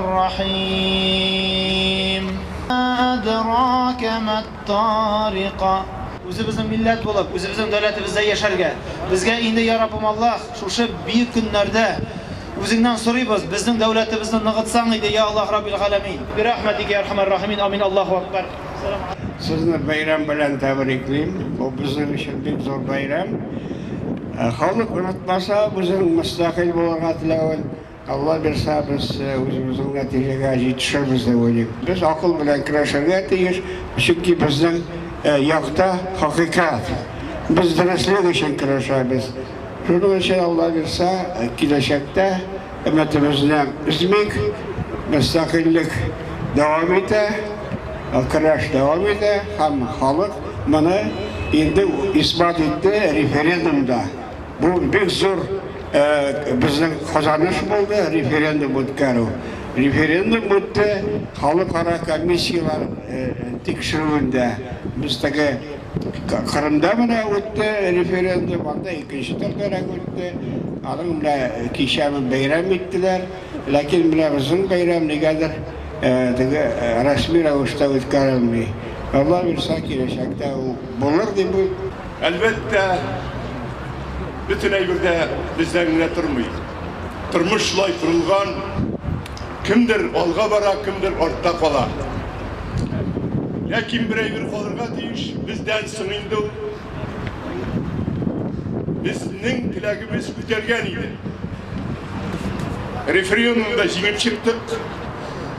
الرحيم أدراك ما الطارق Өзіміздің милләт болып, өзіміздің дәулетімізде яшәргә. Безгә инде я Раббым Аллах, шушы бик көннәрдә үзеңнән сорыйбыз, безнең дәулетебезне ныгытсаң иде, я Аллах Раббил Галәмин. Bi rahmetike ya Erhamer Rahimin. Amin. Allahu Akbar. Sizni bayram bilan tabriklayman. Bu bizning uchun bek zo'r bayram. Xalq unutmasa, bizning mustaqil bo'lgan tilavat Allah bersa biz o'zimizning natijaga yetishamiz deb o'ylayman. Biz aql bilan kurashishga tiyиш, chunki bizning yoqda haqiqat. Biz durustlik uchun kurashamiz. Shuning uchun Allah bersa, kelajakda ummatimizni uzmik, mustaqillik davom etadi. Kurash davom etadi, ham xalq buni endi isbot etdi referendumda. Bu bek zo'r bizning qozonish bo'ldi, referendum o'tkaru. Referendum o'tdi, xalqaro komissiyalar tekshiruvida bizdagi Qrimda mana o'tdi referendum, unda ikkinchi turda o'tdi. Alim bilan kechami bayram etdilar, lekin bilan bizning bayram negadir rasmiy ravishda o'tkazilmay. Allah bersa kelajakda u bo'lar deb. Albatta bütün aygırda bizden ne durmaydı. Durmuşlay kurulgan, kimdir olga bara, kimdir orta kala. Lakin bir aygır kalırga deyiş bizden sınıydı. Bizning tilagimiz ko'targan edi. Referendumda jengib chiqdik.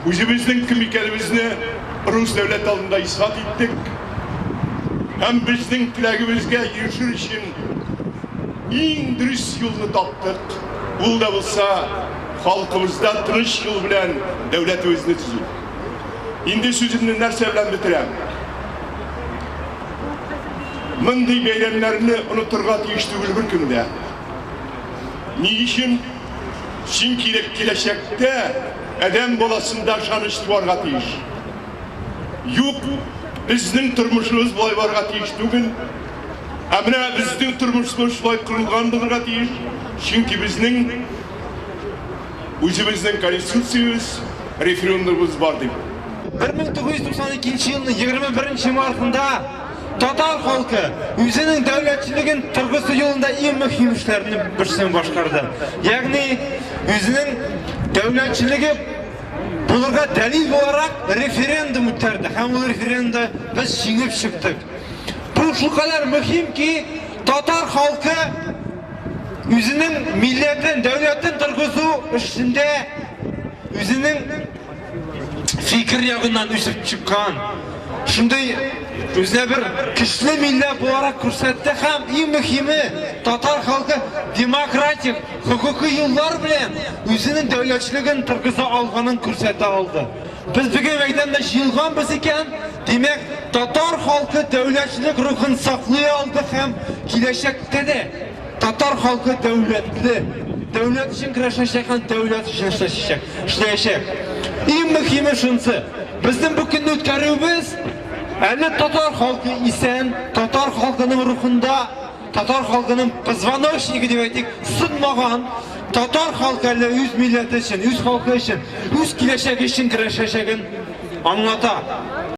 O'zimizning kim ekanimizni Rus davlat oldida isbot etdik. Ham bizning tilagimizga erishish uchun eng durust yo'lni topdik. Bu da bo'lsa xalqimizda tinch yo'l bilan davlatimizni tuzu. Endi so'zimni narsa bilan bitiraman. Bunday bayramlarni unuturga tegishli bir kunda. Ne için? Çünkü kelajakda adam bolasında şanışlı varga tegish. Yok, bizning turmushimiz boy varga tegish tugul. Amna bizning turmushimiz boy qurilgan bo'lga tegish. Çünkü bizning o'zimizning konstitutsiyamiz, referendumimiz bor deb. 1992 yılının 21 martında Tatar halkı özünün devletçiliğin turg'usi yolunda en mühim işlerini birsin başkardı. Yani özünün devletçiliği bulurga delil olarak referandum ötterdi. Hem o referandumda biz jengib çıktık. Bu şu kadar mühim ki Tatar halkı özünün milletin, devletin turg'usi içinde özünün fikir yağından üsüp çıkan. Şimdi özüne bir güçlü millet olarak ko'rsatdi ham en mühimi Tatar halkı demokratik, hukuki yollar bilen özünün devletçiliğin turg'usi alganın ko'rsata oldu. Biz bugün meydanda jilganmiz ekan, demek Tatar halkı devletçilik ruhunu saklay oldu ham kelajakda de Tatar halkı devletli. Devlet için kurashacak, devlet için işleyecek. En mühimi şunsi, bizning bu kunni o'tkazuvimiz әлі Tatar halkı isen, Tatar halkının ruhunda, Tatar halkının позвоночнигі деп айтайық, сынмаған Tatar halkı әлі өз milleti için, өз halkı için, өз келешегі için kurashacagын anlata.